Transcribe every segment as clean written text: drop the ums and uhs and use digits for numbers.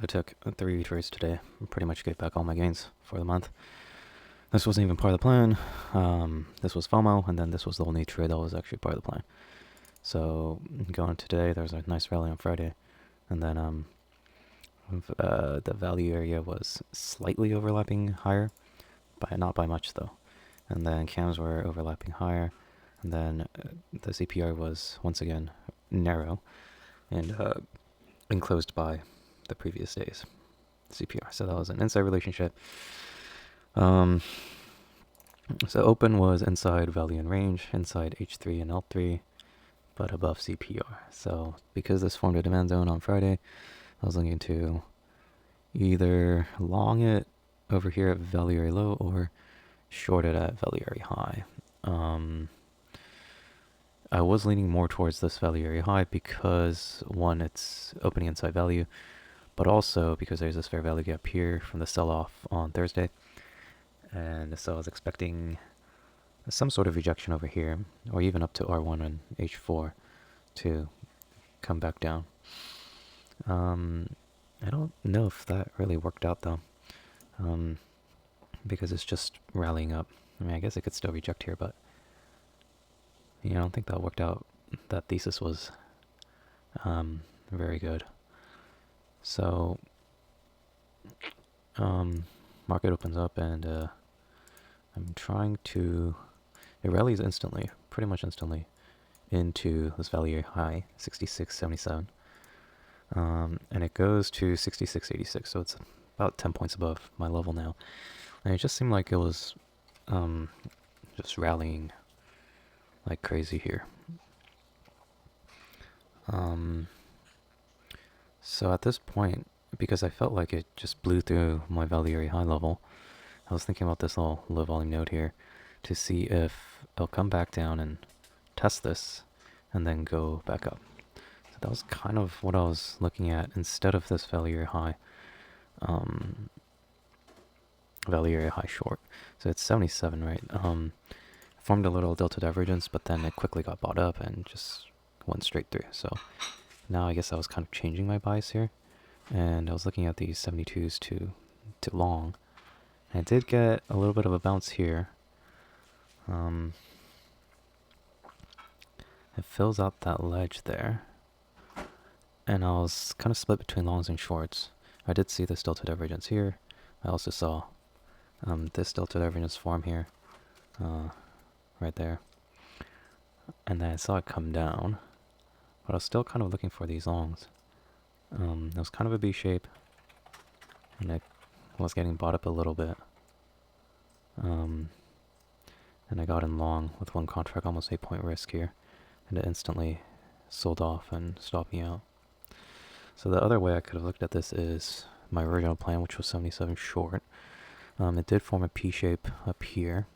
So I took 3 trades today and pretty much gave back all my gains for the month. This wasn't even part of the plan. This was FOMO, and then this was the only trade that was actually part of the plan. So going today, there was a nice rally on Friday, and then the value area was slightly overlapping higher, but not by much though. And then cams were overlapping higher, and then the CPR was once again narrow and enclosed by the previous day's CPR. So that was an inside relationship. So open was inside value and range, inside H3 and L3, but above CPR. So because this formed a demand zone on Friday, I was looking to either long it over here at value area low or short it at value area high. I was leaning more towards this value area high because, one, it's opening inside value, but also because there's this fair value gap here from the sell-off on Thursday. And so I was expecting some sort of rejection over here, or even up to R1 and H4 to come back down. I don't know if that really worked out though, because it's just rallying up. I mean, I guess it could still reject here, but I don't think that worked out. That thesis was very good. So market opens up and I'm trying to, it rallies instantly, pretty much instantly, into this value high, 66.77. And it goes to 66.86, so it's about 10 points above my level now. And it just seemed like it was just rallying like crazy here. So at this point, because I felt like it just blew through my value area high level, I was thinking about this little low volume node here to see if it'll come back down and test this and then go back up. So that was kind of what I was looking at instead of this value area high, value area high short. So it's 77, right? Formed a little delta divergence, but then it quickly got bought up and just went straight through. So now I guess I was kind of changing my bias here, and I was looking at these 72s to long. And I did get a little bit of a bounce here. It fills out that ledge there, and I was kind of split between longs and shorts. I did see this delta divergence here. I also saw this delta divergence form here, right there, and then I saw it come down, but I was still kind of looking for these longs. It was kind of a B shape, and it was getting bought up a little bit. And I got in long with one contract, almost 8-point risk here, and it instantly sold off and stopped me out. So the other way I could have looked at this is my original plan, which was 77 short. It did form a P shape up here.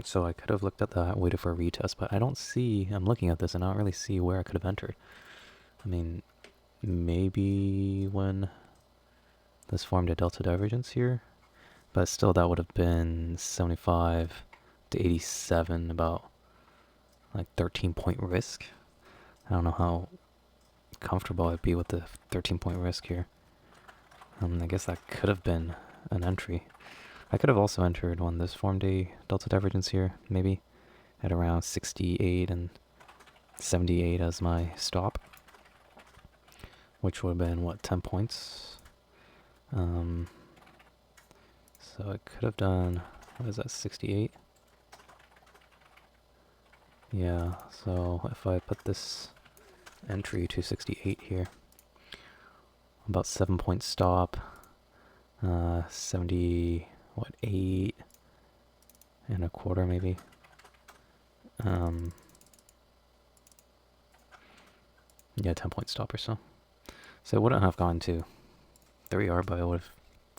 So I could have looked at that, waited for a retest, but I don't see, I'm looking at this and I don't really see where I could have entered. I mean, maybe when this formed a delta divergence here, but still that would have been 75 to 87, about like 13-point risk. I don't know how comfortable I'd be with the 13-point risk here. I guess that could have been an entry. I could have also entered when this formed a delta divergence here, maybe at around 68 and 78 as my stop, which would have been, what, 10 points? So I could have done, what is that, 68? Yeah, so if I put this entry to 68 here, about 7-point stop, 70, what, 8 and a quarter maybe. Yeah, 10-point stop or so. So it wouldn't have gone to 3R, but it would have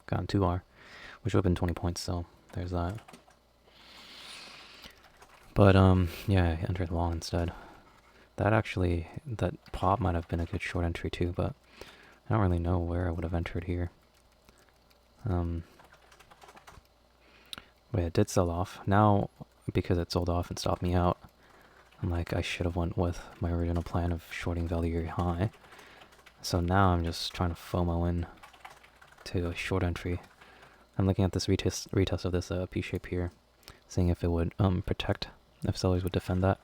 gone 2R, which would have been 20 points, so there's that. But yeah, I entered long instead. That pop might have been a good short entry too, but I don't really know where I would have entered here. But it did sell off. Now, because it sold off and stopped me out, I'm like, I should have went with my original plan of shorting value area high. So now I'm just trying to FOMO in to a short entry. I'm looking at this retest of this P shape here, seeing if it would protect, if sellers would defend that.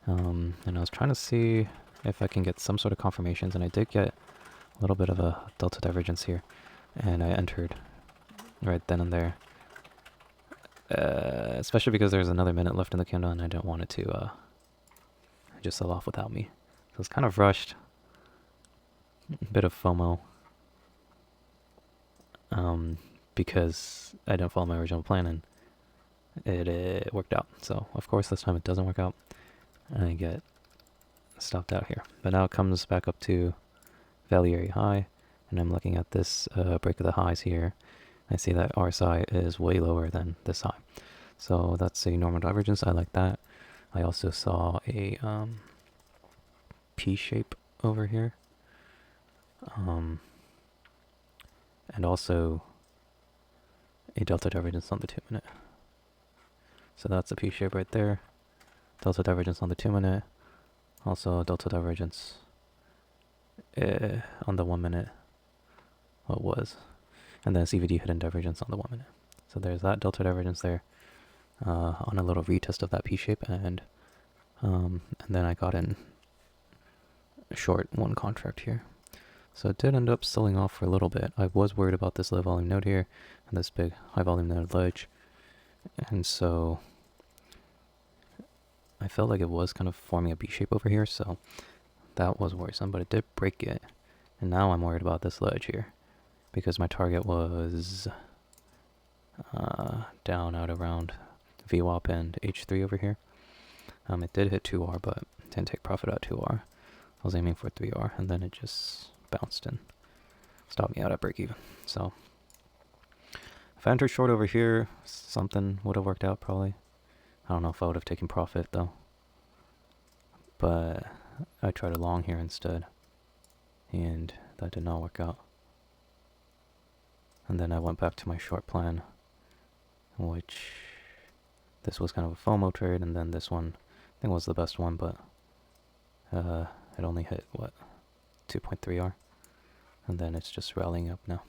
And I was trying to see if I can get some sort of confirmations, and I did get a little bit of a delta divergence here, and I entered right then and there. Especially because there's another minute left in the candle, and I didn't want it to just sell off without me. So it's kind of rushed. A bit of FOMO. Because I didn't follow my original plan, and it worked out. So of course this time it doesn't work out, and I get stopped out here. But now it comes back up to value area high, and I'm looking at this break of the highs here. I see that RSI is way lower than this high. So that's a normal divergence. I like that. I also saw a P shape over here. And also a delta divergence on the 2 minute. So that's a P shape right there. Delta divergence on the 2 minute. Also delta divergence on the 1 minute. What was? And then CVD hidden divergence on the 1 minute. So there's that delta divergence there on a little retest of that P shape, and then I got in short one contract here. So it did end up selling off for a little bit. I was worried about this low volume node here and this big high volume node ledge, and so I felt like it was kind of forming a B shape over here, so that was worrisome, but it did break it. And now I'm worried about this ledge here, because my target was down out around VWAP and H3 over here. It did hit 2R, but didn't take profit at 2R. I was aiming for 3R, and then it just bounced and stopped me out at break even. So if I entered short over here, something would have worked out probably. I don't know if I would have taken profit though, but I tried a long here instead, and that did not work out. And then I went back to my short plan, which this was kind of a FOMO trade, and then this one I think was the best one, but it only hit what, 2.3R, and then it's just rallying up now.